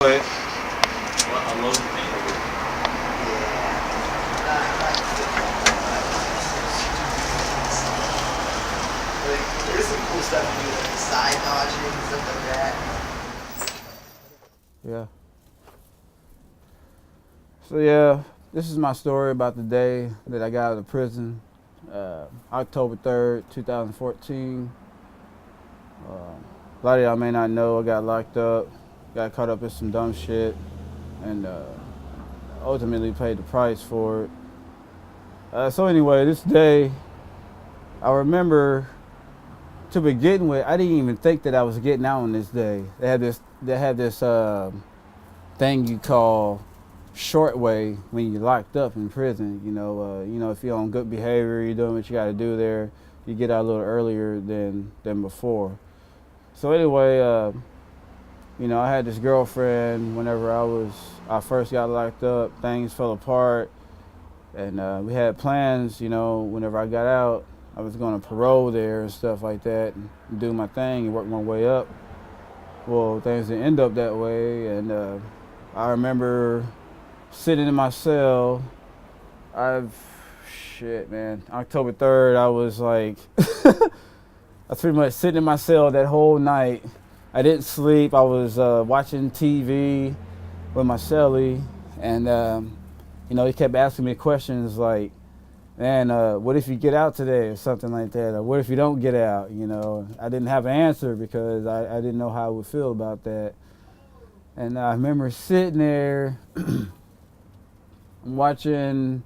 But I love the thing. Like, there's some cool stuff to do, like the side dodging and stuff like that. yeah. So yeah, this is my story about the day that I got out of prison. October 3rd, 2014. A lot of y'all may not know I got locked up, got caught up in some dumb shit, and ultimately paid the price for it. So anyway, this day, I remember to begin with, I didn't even think that I was getting out on this day. They had this thing you call short way when you're locked up in prison. You know, if you're on good behavior, you're doing what you got to do there, you get out a little earlier than before. So anyway, you know, I had this girlfriend. Whenever I first got locked up, things fell apart, and we had plans. You know, whenever I got out, I was going to parole there and stuff like that, and do my thing and work my way up. Well, things didn't end up that way, and I remember sitting in my cell. Shit, man. October 3rd, I was like, I was pretty much sitting in my cell that whole night. I didn't sleep. I was watching TV with my cellie, and you know, he kept asking me questions like, "Man, what if you get out today?" or something like that, or "What if you don't get out?" You know, I didn't have an answer because I didn't know how I would feel about that. And I remember sitting there, watching.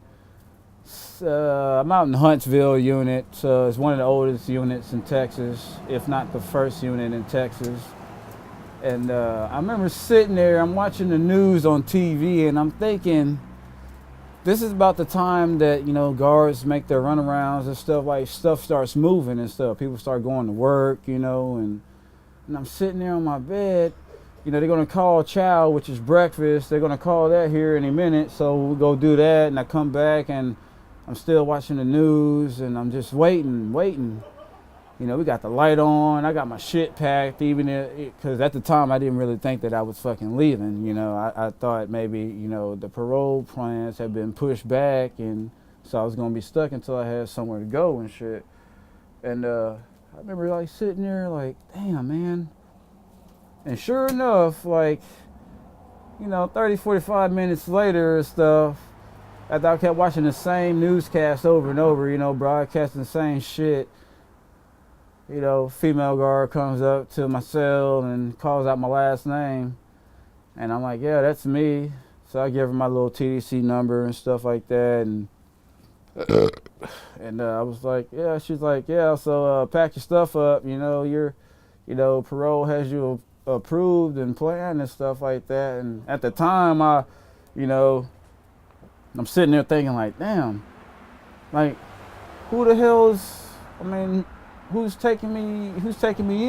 I'm out in Huntsville unit, so it's one of the oldest units in Texas, if not the first unit in Texas. And I remember sitting there, I'm watching the news on TV, and I'm thinking, this is about the time that, you know, guards make their runarounds and stuff, like stuff starts moving and stuff. People start going to work, you know, and I'm sitting there on my bed. You know, they're going to call chow, which is breakfast. They're going to call that here in a minute, so we'll go do that, and I come back, and I'm still watching the news, and I'm just waiting. You know, we got the light on. I got my shit packed, even because at the time I didn't really think that I was fucking leaving. You know, I thought maybe, you know, the parole plans had been pushed back, and so I was going to be stuck until I had somewhere to go and shit. And I remember like sitting there like, damn, man. And sure enough, like, you know, 30, 45 minutes later and stuff, after I kept watching the same newscast over and over, you know, broadcasting the same shit, you know, female guard comes up to my cell and calls out my last name. And I'm like, yeah, that's me. So I give her my little TDC number and stuff like that. And I was like, yeah, she's like, yeah, so pack your stuff up. You know, parole has you approved and planned and stuff like that. And at the time, you know, I'm sitting there thinking like, damn, like, who the hell's, I mean, who's taking me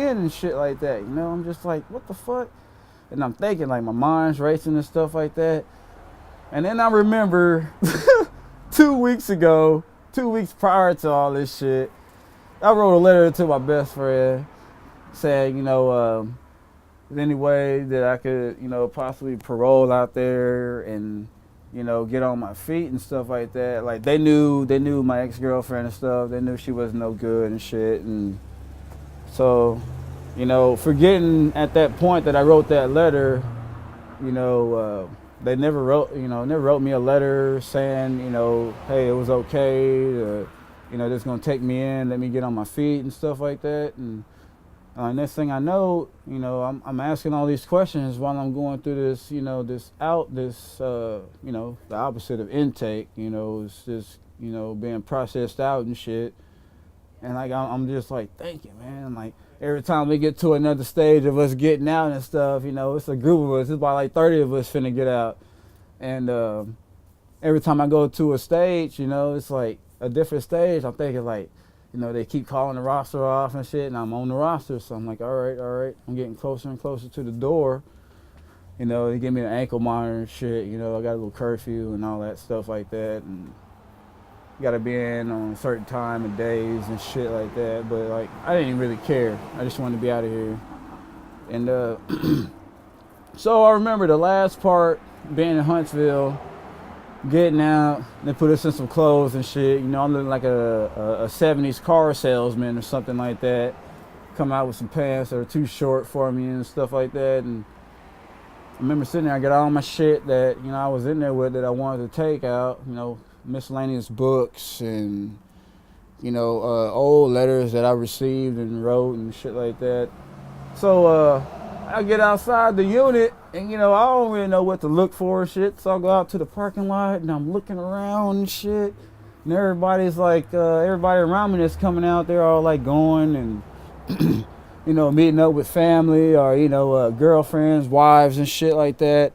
in and shit like that, you know? I'm just like, what the fuck? And I'm thinking, like, my mind's racing and stuff like that. And then I remember 2 weeks ago, 2 weeks prior to all this shit, I wrote a letter to my best friend saying, you know, is there any way that I could, you know, possibly parole out there and, you know, get on my feet and stuff like that. Like, they knew my ex-girlfriend and stuff. They knew she wasn't no good and shit. And so, you know, forgetting at that point that I wrote that letter, you know, they never wrote me a letter saying, you know, hey, it was okay, to, you know, they're just gonna take me in, let me get on my feet and stuff like that. And next thing I know, you know, I'm asking all these questions while I'm going through this, you know, you know, the opposite of intake, you know, it's just, you know, being processed out and shit. And like, I'm just like thinking, man, I'm like, every time we get to another stage of us getting out and stuff, you know, it's a group of us, it's about like 30 of us finna get out. And every time I go to a stage, you know, it's like a different stage, I'm thinking like, you know, they keep calling the roster off and shit, and I'm on the roster, so I'm like, all right. I'm getting closer and closer to the door. You know, they give me an ankle monitor and shit, you know, I got a little curfew and all that stuff like that, and you gotta be in on a certain time and days and shit like that, but like, I didn't even really care. I just wanted to be out of here. And So I remember the last part being in Huntsville, getting out. They put us in some clothes and shit. You know, I'm looking like a 70s car salesman or something like that. Come out with some pants that are too short for me and stuff like that. And I remember sitting there, I got all my shit that, you know, I was in there with that I wanted to take out, you know, miscellaneous books and, you know, old letters that I received and wrote and shit like that. So I get outside the unit and, you know, I don't really know what to look for and shit. So I go out to the parking lot and I'm looking around and shit. And everybody's like, everybody around me that's coming out, they're all like going and, you know, meeting up with family or, you know, girlfriends, wives and shit like that.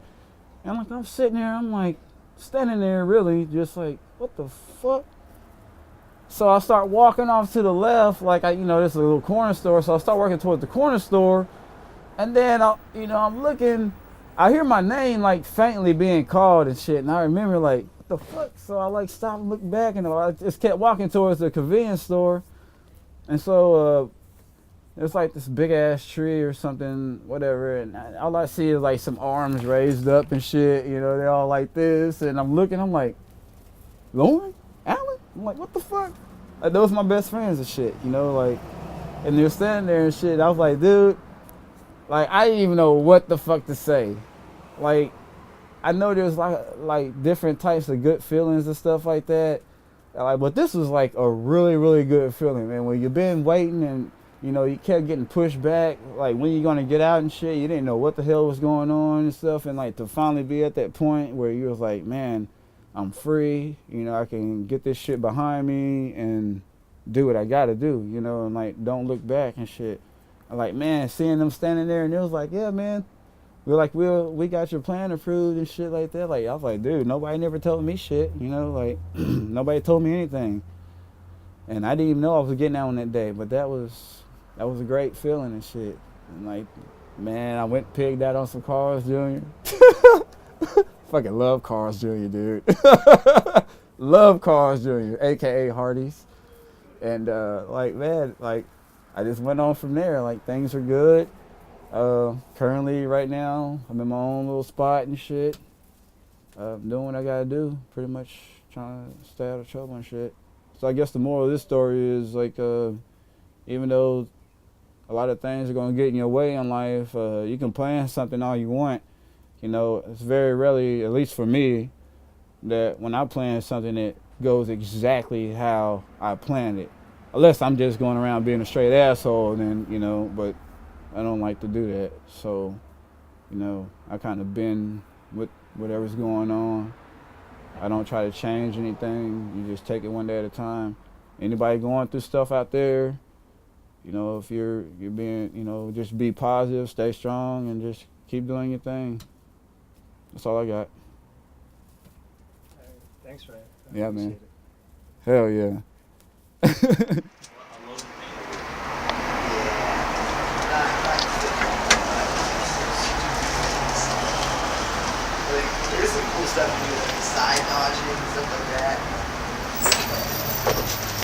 And I'm sitting there, I'm like, standing there really just like, what the fuck? So I start walking off to the left, like, you know, this is a little corner store. So I start walking towards the corner store. And then, you know, I'm looking, I hear my name like faintly being called and shit. And I remember like, what the fuck? So I like stopped and looked back and I just kept walking towards the convenience store. And so, it's like this big ass tree or something, whatever, and all I see is like some arms raised up and shit, you know, they're all like this, and I'm looking, I'm like, Lauren? Alan? I'm like, what the fuck? Like, those my best friends and shit, you know, like, and they're standing there and shit. I was like, dude, like, I didn't even know what the fuck to say. Like, I know there's like different types of good feelings and stuff like that, like, but this was like a really, really good feeling, man, when you've been waiting and, you know, you kept getting pushed back, like when you gonna get out and shit, you didn't know what the hell was going on and stuff, and like to finally be at that point where you was like, man, I'm free, you know, I can get this shit behind me and do what I gotta do, you know, and like don't look back and shit. I'm like, man, seeing them standing there and it was like, yeah, man, we got your plan approved and shit like that. Like I was like, dude, nobody never told me shit, you know, like nobody told me anything. And I didn't even know I was getting out on that day, but that was a great feeling and shit. And like, man, I went pigged out on some Carl's Jr. Fucking love Carl's Jr., dude. Love Carl's Jr., aka Hardee's. And like, man, like I just went on from there. Like things are good. Currently, right now, I'm in my own little spot and shit. Doing what I gotta do. Pretty much trying to stay out of trouble and shit. So I guess the moral of this story is like, even though a lot of things are going to get in your way in life, you can plan something all you want. You know, it's very rarely, at least for me, that when I plan something, it goes exactly how I planned it. Unless I'm just going around being a straight asshole, then, you know, but I don't like to do that. So, you know, I kind of bend with whatever's going on. I don't try to change anything. You just take it one day at a time. Anybody going through stuff out there, you know, if you're being, you know, just be positive, stay strong, and just keep doing your thing. That's all I got. All right. Thanks, Ryan. Yeah, man. Hell yeah. I love the Like, there's some cool stuff to do, like side dodging and stuff like that.